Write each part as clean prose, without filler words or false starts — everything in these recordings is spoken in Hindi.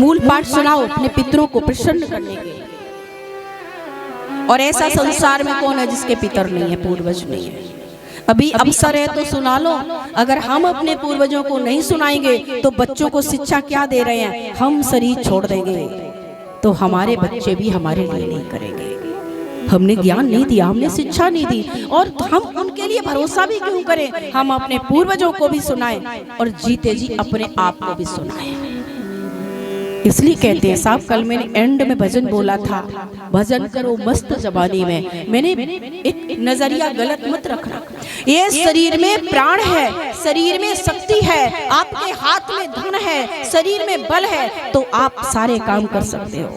मूल पाठ सुनाओ अपने पितरों को प्रसन्न करने के। और ऐसा संसार में कौन है जिसके पितर नहीं है, पूर्वज नहीं है? अभी अवसर है तो सुना लो। अगर हम अपने पूर्वजों को नहीं सुनाएंगे तो बच्चों को शिक्षा क्या दे रहे हैं? हम शरीर छोड़ देंगे तो हमारे बच्चे भी हमारे लिए नहीं करेंगे। हमने ज्ञान नहीं दिया, हमने शिक्षा नहीं दी, और हम उनके लिए भरोसा भी क्यों करें? हम अपने पूर्वजों को भी सुनाएं और जीते जी अपने आप को भी सुनाएं। इसलिए कहते हैं साहब, कल मैंने एंड में भजन बोला था, भजन करो मस्त जबानी में। मैंने एक नजरिया गलत मत रखना। ये शरीर में प्राण है, शरीर में शक्ति है, आपके हाथ में धन है, शरीर में बल है, तो आप सारे काम कर सकते हो।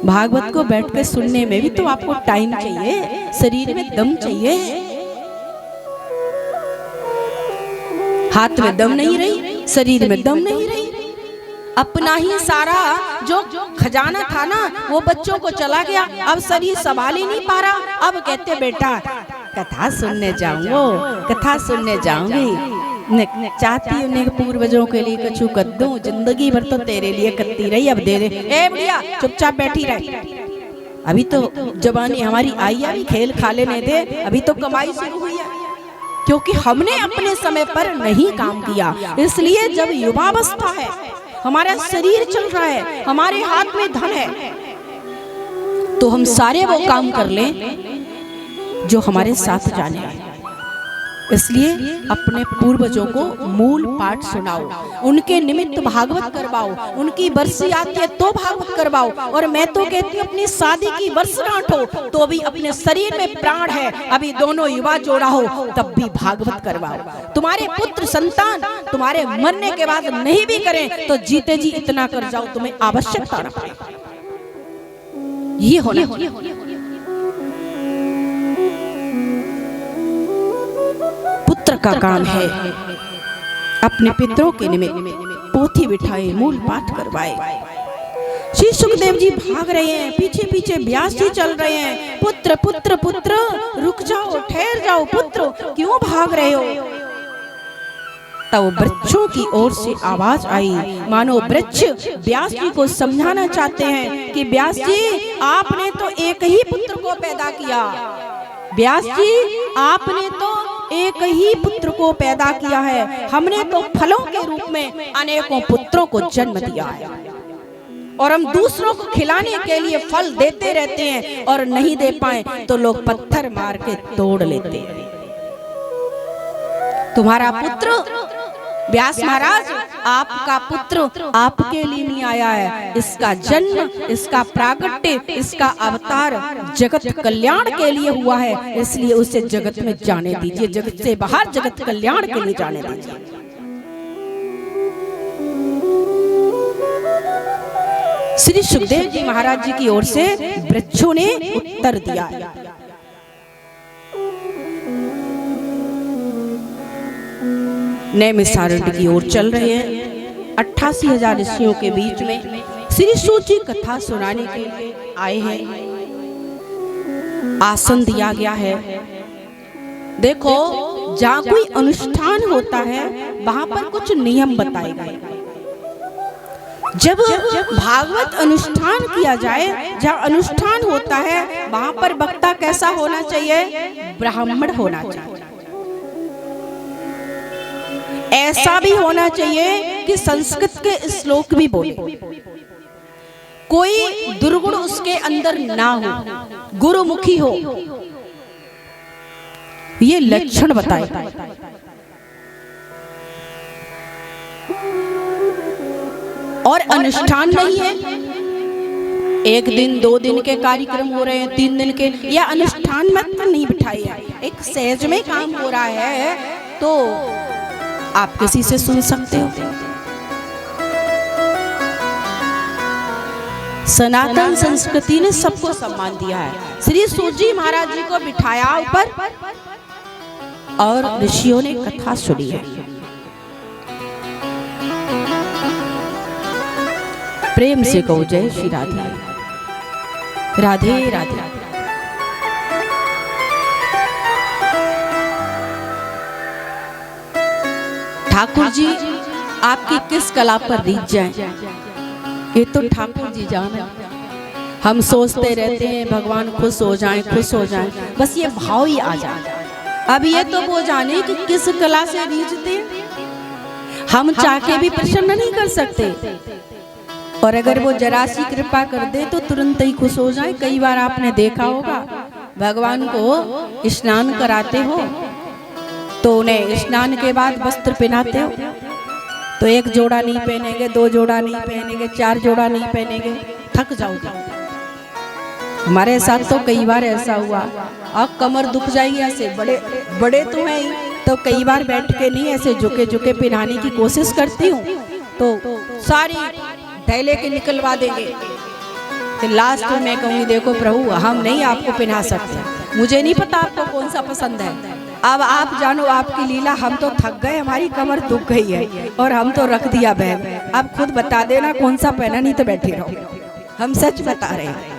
भागवत को बैठ के सुनने में भी तो आपको टाइम चाहिए, शरीर में दम चाहिए। हाथ में दम नहीं रही, शरीर में दम नहीं रही, अपना ही सारा जो खजाना था ना वो बच्चों को चला गया, अब शरीर संभाल ही नहीं पा रहा। अब कहते बेटा कथा सुनने जाऊंगो, कथा सुनने जाऊंगी, चाहती उन्हें पूर्वजों के लिए कछु कर दूं, जिंदगी भर तो तेरे लिए करती रही, अब दे दे। ए बुढ़िया चुपचाप बैठी रही, अभी तो जवानी हमारी आई है, खेल खा लेने दे, अभी तो कमाई शुरू हुई है। क्योंकि हमने अपने समय पर नहीं काम किया, इसलिए जब युवावस्था है, हमारा शरीर चल रहा है, हमारे हाथ में धन है, तो हम सारे वो काम कर लें जो हमारे साथ जाने हैं। इसलिए अपने पूर्वजों को मूल पाठ सुनाओ, उनके निमित्त भागवत करवाओ, उनकी बरसी आती है तो भागवत करवाओ। और मैं तो कहती हूँ अपनी शादी की वर्षगांठ हो तो भी अपने शरीर में प्राण है, अभी दोनों युवा जोड़ा हो तब भी भागवत करवाओ। तुम्हारे पुत्र संतान तुम्हारे मरने के बाद नहीं भी करें तो जीते जी इतना कर जाओ, तुम्हें आवश्यकता न पड़े। ये होना पुत्र का काम है। अपने पितरों के निमित्त पोथी बिठाए, मूल पाठ करवाए। श्री सुखदेव जी भाग रहे हैं, पीछे पीछे व्यास जी चल रहे हैं। पुत्र पुत्र पुत्र रुक जाओ, ठहर जाओ, पुत्र क्यों भाग रहे हो? तब वृक्षों की ओर से आवाज आई, मानो वृक्ष व्यास जी को समझाना चाहते हैं कि व्यास जी आपने तो एक ही पुत्र को पैदा किया, व्यास जी आपने तो एक ही पुत्र को पैदा किया है, हमने तो फलों के रूप में अनेकों पुत्रों को जन्म दिया है, और हम दूसरों को खिलाने के लिए फल देते रहते हैं, और नहीं दे पाए तो लोग पत्थर मार के तोड़ लेते हैं। तुम्हारा पुत्र व्यास महाराज, आपका पुत्र आपके लिए नहीं आया है, इसका जन्म, इसका प्रागट्य, इसका अवतार जगत कल्याण के लिए हुआ है, इसलिए उसे जगत में जाने दीजिए, जगत से बाहर जगत कल्याण के लिए जाने दीजिए। श्री सुखदेव जी महाराज जी की ओर से वृक्षों ने उत्तर दिया। नैमिषारण्य की ओर चल रहे हैं। 88,000 ऋषियों के बीच में श्री सूत जी कथा सुनाने के लिए आए हैं। आसन दिया गया है। देखो, जहाँ कोई अनुष्ठान होता है वहां पर कुछ नियम बताए गए। जब भागवत अनुष्ठान किया जाए, जहाँ अनुष्ठान होता है वहां पर वक्ता कैसा होना चाहिए? ब्राह्मण होना चाहिए। ऐसा भी होना चाहिए कि संस्कृत के श्लोक भी बोले, कोई दुर्गुण उसके अंदर ना हो, गुरुमुखी हो, ये लक्षण बताए। और अनुष्ठान नहीं है, एक दिन 2 दिन के कार्यक्रम हो रहे हैं, 3 दिन के, या अनुष्ठान मत नहीं बिठाई है, एक सहज में काम हो रहा है तो आप किसी से सुन सकते हो। सनातन संस्कृति ने सबको सम्मान दिया है। श्री सूत जी महाराज जी को बिठाया ऊपर और ऋषियों ने कथा सुनी है। प्रेम से कहो जय श्री राधे राधे राधे। ठाकुर जी आपकी किस कला पर रीझ जाए, ये तो ठाकुर जी जाने। हम सोचते रहते हैं भगवान खुश हो जाएं, खुश हो जाएं, बस ये भाव ही आ जाए। अब ये तो वो जाने कि किस कला से रीझते, हम चाह के भी प्रसन्न नहीं कर सकते, और अगर वो जरा सी कृपा कर दे तो तुरंत ही खुश हो जाए। कई बार आपने देखा होगा भगवान को स्नान कराते हो तो उन्हें स्नान के बाद वस्त्र पहनाते हो तो एक जोड़ा नहीं पहनेंगे, दो जोड़ा नहीं पहनेंगे, चार जोड़ा नहीं पहनेंगे, थक जाओगे। हमारे साथ तो कई बार ऐसा हुआ, अब कमर दुख जाएगी, ऐसे बड़े बड़े तो हैं ही, तो कई बार बैठ के नहीं ऐसे झुके झुके पहनाने की कोशिश करती हूँ तो सारी ढैले के निकलवा देंगे। फिर लास्ट में मैं कहूँगी देखो प्रभु हम नहीं आपको पहना सकते, मुझे नहीं पता आपको कौन सा पसंद है, अब आप जानो आपकी लीला, हम तो थक गए, हमारी कमर दुख गई है और हम तो रख दिया बैग, अब खुद बता देना कौन सा पहना, नहीं तो बैठे रहो। हम सच बता रहे हैं।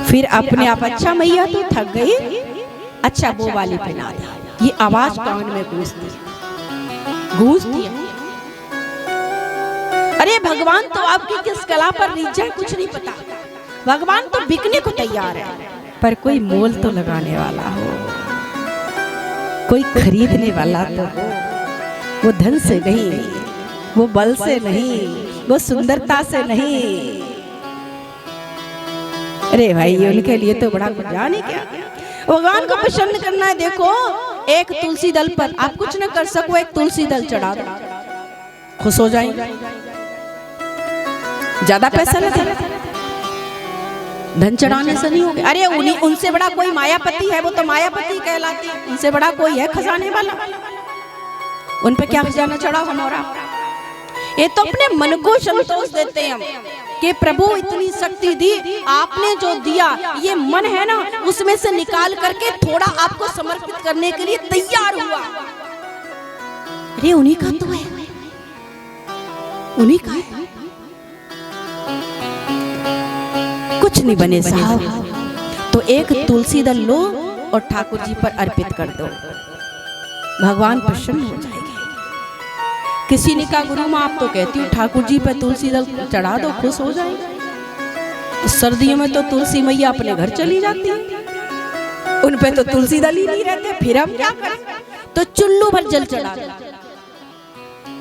फिर अपने आप अच्छा मैया तो थक गई, अच्छा वो वाली पहना दी। ये आवाज कान में गूंजती है। अरे भगवान तो आपकी किस कला पर रीझ है कुछ नहीं पता, भगवान तो बिकने को तैयार है, पर कोई मोल तो लगाने वाला हो, कोई खरीदने वाला तो हो। वो धन से नहीं, वो बल से नहीं, वो सुंदरता से नहीं। अरे भाई उनके लिए तो बड़ा मजा नहीं क्या, भगवान को प्रसन्न करना है। देखो एक तुलसी दल पर आप कुछ न कर सको, एक तुलसी दल चढ़ा दो, खुश हो जाएंगे। ज्यादा पैसा लगेगा, धन चढ़ाने से नहीं होगा। अरे उन्हीं उनसे बड़ा कोई मायापति है, वो तो मायापति कहलाती है, उनसे बड़ा कोई है खजाने वाला, उन पे क्या खजाना चढ़ाओ हमारा। ये तो अपने मन को संतोष देते हैं हम कि प्रभु इतनी शक्ति दी, आपने जो दिया ये मन है ना उसमें से निकाल करके थोड़ा आपको समर्पित करने के लिए तैयार हुआ। अरे उन्हीं का तो है, उन्हीं का है, कुछ नहीं बने साहब। तो एक तुलसी दल लो और ठाकुर जी पर अर्पित कर दो, भगवान प्रसन्न हो जाएंगे। किसी ने कहा गुरु माँ आप तो कहती हूँ ठाकुर जी पर तुलसी दल चढ़ा दो खुश हो जाएंगे। सर्दियों में तो तुलसी मैया अपने घर चली जाती है, उन पे तो तुलसी दल ही नहीं रहते, फिर हम क्या करें। तो चुल्लू भर जल चढ़ा दो,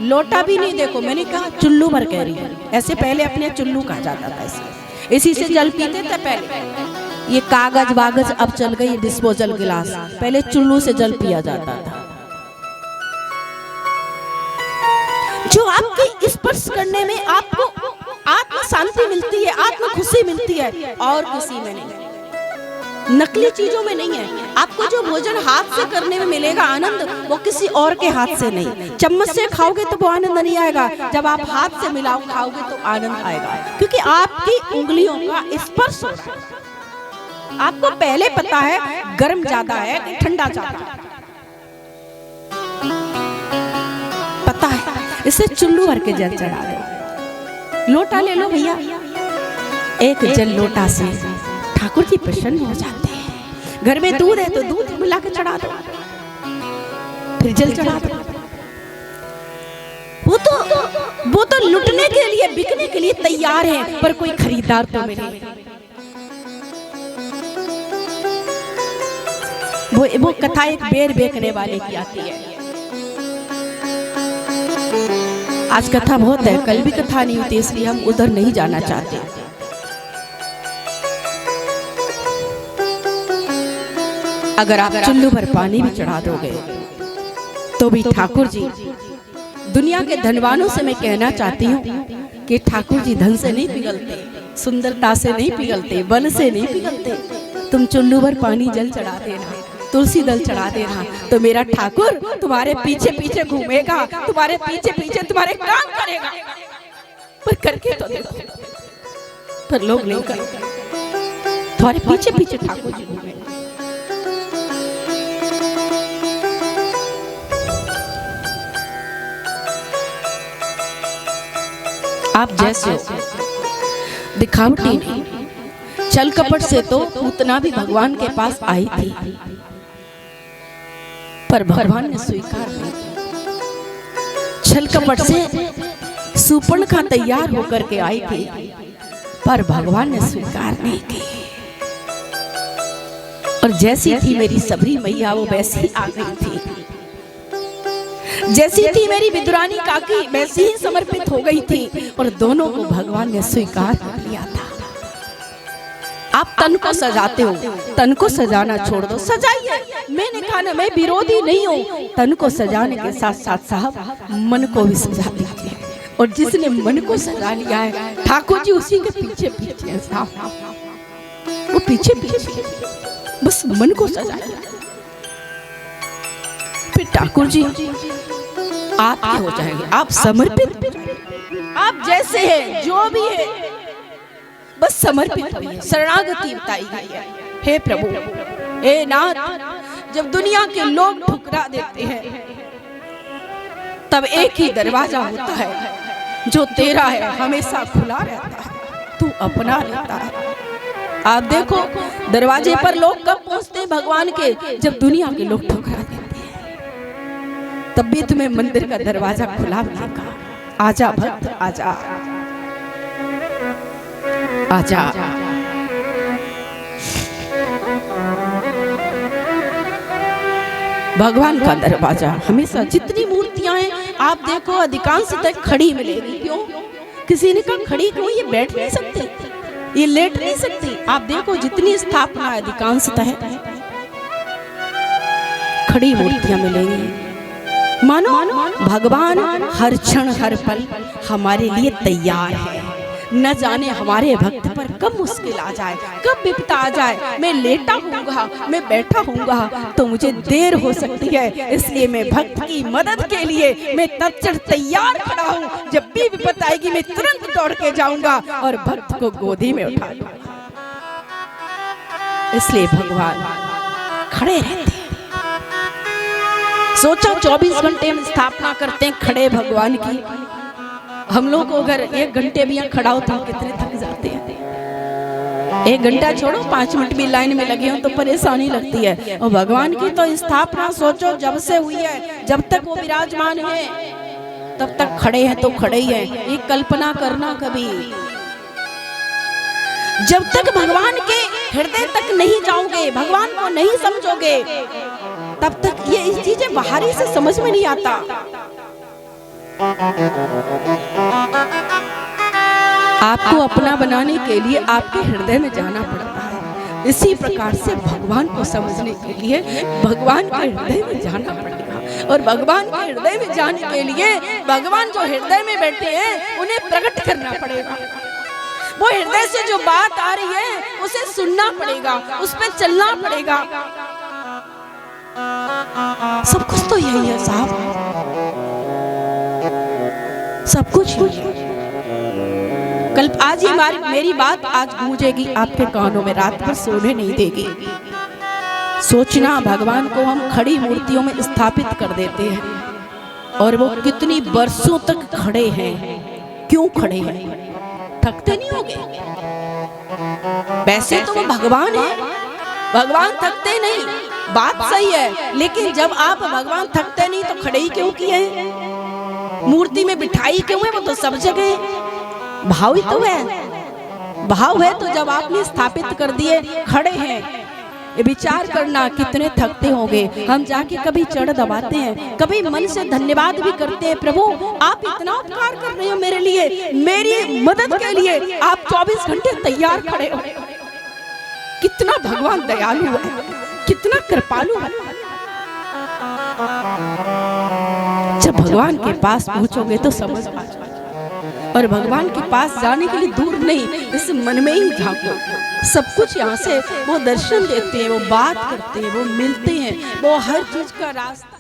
लोटा भी नहीं, देखो मैंने कहा चुल्लू भर कह रही है, ऐसे पहले अपने चुल्लू कहा जाता था, इसी से जल पीते थे पहले। ये कागज वागज अब चल गई डिस्पोजल गिलास, पहले चुल्लू से जल पिया जाता था। जो आपके स्पर्श करने में आपको आत्म शांति मिलती है, आत्म खुशी मिलती है, और किसी में नहीं, नकली चीजों में नहीं है। आपको जो भोजन हाथ से करने में मिलेगा आनंद, वो किसी और के हाथ से नहीं। चम्मच से खाओगे तो वो आनंद नहीं आएगा, जब आप हाथ से मिलाओ खाओगे तो आनंद आएगा, क्योंकि आपकी उंगलियों का स्पर्श हो रहा है। आपको पहले पता है गर्म ज्यादा है कि ठंडा ज्यादा है, पता है। इसे चुल्लू भर के जल चढ़ा दो, लोटा ले लो भैया, एक जल लोटा से ठाकुर जी प्रसन्न हो जाते हैं। घर में दूध है तो दूध मिला के चढ़ा दो, फिर जल चढ़ा दो। वो तो लुटने के लिए बिकने के लिए तैयार है, पर कोई खरीदार तो मिले। वो कथा एक बेर बेचने वाले की आती है। आज कथा बहुत है, कल भी कथा नहीं होती, इसलिए हम उधर नहीं जाना चाहते। अगर आप चुल्लू भर पानी भी चढ़ा दोगे तो भी ठाकुर जी, दुनिया के धनवानों से मैं कहना चाहती हूँ कि ठाकुर जी धन से नहीं पिघलते, सुंदरता से नहीं पिघलते, बल से नहीं पिघलते। तुम चुल्लू भर पानी जल चढ़ा देना, तुलसी दल चढ़ा देना, तो मेरा ठाकुर तुम्हारे पीछे पीछे घूमेगा, तुम्हारे पीछे पीछे तुम्हारे काम करेगा। पर करके तो देखो, पर लोग नहीं करते, तुम्हारे पीछे पीछे ठाकुर जी घूमेगा। आप जैसे हो दिखावटी नहीं, छल कपट से तो उतना भी भगवान के पास आई थी, पर भगवान ने स्वीकार नहीं किया। छल कपट से शूर्पणखा तैयार होकर के आई थी, पर भगवान ने स्वीकार नहीं की। और जैसी थी मेरी सबरी मैया वो वैसी आ गई थी, जैसी थी मेरी विदुरानी काकी वैसी ही समर्पित हो गई थी, और दोनों को भगवान ने स्वीकार कर लिया था। आप तन को सजाते हो, तन को सजाना छोड़ दो, सजाइए। मैंने कहा ना, मैं विरोधी नहीं हूँ, तन को सजाने के साथ साथ साहब मन को भी सजा दीजिए। और जिसने मन को सजा लिया है ठाकुर जी उसी के पीछे पीछे है साहब, वो पीछे पीछे बस मन को सजा लिया। फिर ठाकुर जी आप हो जाएंगे, आप समर्पित, आप जैसे हैं जो भी है बस समर्पित होइए, शरणागति बताई गई है। हे प्रभु, हे नाथ, जब दुनिया के लोग ठुकरा देते हैं तब एक ही दरवाजा होता है जो तेरा है, हमेशा खुला रहता है, तू अपना लेता है। आप देखो दरवाजे पर लोग कब पहुंचते हैं भगवान के, जब दुनिया के लोग ठुकरा देते हैं, तब भी तुम्हें मंदिर का दरवाजा खुला मिलेगा। आजा भक्त आजा आजा। भगवान का दरवाजा हमेशा, जितनी मूर्तियां हैं आप देखो अधिकांश तक खड़ी मिलेगी। क्यों? किसी ने कहा खड़ी क्यों, ये बैठ नहीं सकती, ये लेट नहीं सकती। आप देखो जितनी स्थापना अधिकांशतः है खड़ी मूर्तियां मिलेंगी। मानो भगवान हर क्षण हर पल हमारे लिए तैयार है। न जाने हमारे भक्त पर कब मुश्किल आ जाए, कब विपदा आ जाए। मैं लेटा हूँगा, मैं बैठा हूँगा तो मुझे देर हो सकती है, इसलिए मैं भक्त की मदद के लिए मैं तत्क्षण तैयार खड़ा हूँ। जब भी विपद आएगी मैं तुरंत दौड़ के जाऊंगा और भक्त को गोदी में उठा लूंगा। इसलिए भगवान खड़े रहते हैं। सोचा 24 घंटे में स्थापना करते हैं खड़े भगवान की। हम लोग को अगर 1 घंटे भी यहाँ खड़ा होता तो कितने थक जाते हैं। 1 घंटा छोड़ो 5 मिनट भी लाइन में लगे हो तो परेशानी लगती है। और भगवान की तो स्थापना सोचो जब से हुई है, जब तक वो विराजमान है तब तक खड़े हैं तो खड़े ही हैं। ये कल्पना करना कभी, जब तक भगवान के हृदय तक नहीं जाओगे, भगवान को नहीं समझोगे, तब तक ये चीजें बाहरी से समझ में नहीं आता। आपको अपना बनाने के लिए आपके हृदय में जाना पड़ता है। इसी प्रकार से भगवान को समझने के लिए भगवान के हृदय में जाना पड़ेगा। और भगवान के हृदय में जाने के लिए भगवान जो हृदय में बैठे हैं उन्हें प्रकट करना पड़ेगा। वो हृदय से जो बात आ रही है उसे सुनना पड़ेगा, उस पर चलना पड़ेगा। सब कुछ तो यही है साहब, सब कुछ। कल आज ही मेरी बात आज गूंजेगी आपके कानों में, रात भर सोने नहीं देगी। सोचना भगवान को हम खड़ी मूर्तियों में स्थापित कर देते हैं और वो कितनी वर्षों तक खड़े हैं। क्यों खड़े हैं? थकते नहीं होंगे? वैसे तो वो भगवान है, भगवान थकते नहीं, बात सही है। लेकिन जब आप भगवान थकते नहीं तो खड़े ही क्यों किए? मूर्ति में बिठाई क्यों है? वो तो सब जगह भाव ही तो है। भाव है तो जब आपने स्थापित कर दिए, खड़े हैं। ये विचार करना कितने थकते होंगे। हम जाके कभी चढ़ दबाते हैं, कभी मन से धन्यवाद भी करते हैं, प्रभु आप इतना उपकार कर रहे हो मेरे लिए, मेरी मदद के लिए आप 24 घंटे तैयार खड़े हो। कितना भगवान दयालु है, कितना कृपालु है। जब भगवान के पास पहुंचोगे तो समझ आ जाओगे। और भगवान के पास जाने के लिए दूर नहीं, इस मन में ही झांको। सब कुछ यहाँ से वो दर्शन देते हैं, वो बात करते हैं, वो मिलते हैं, वो हर चीज का रास्ता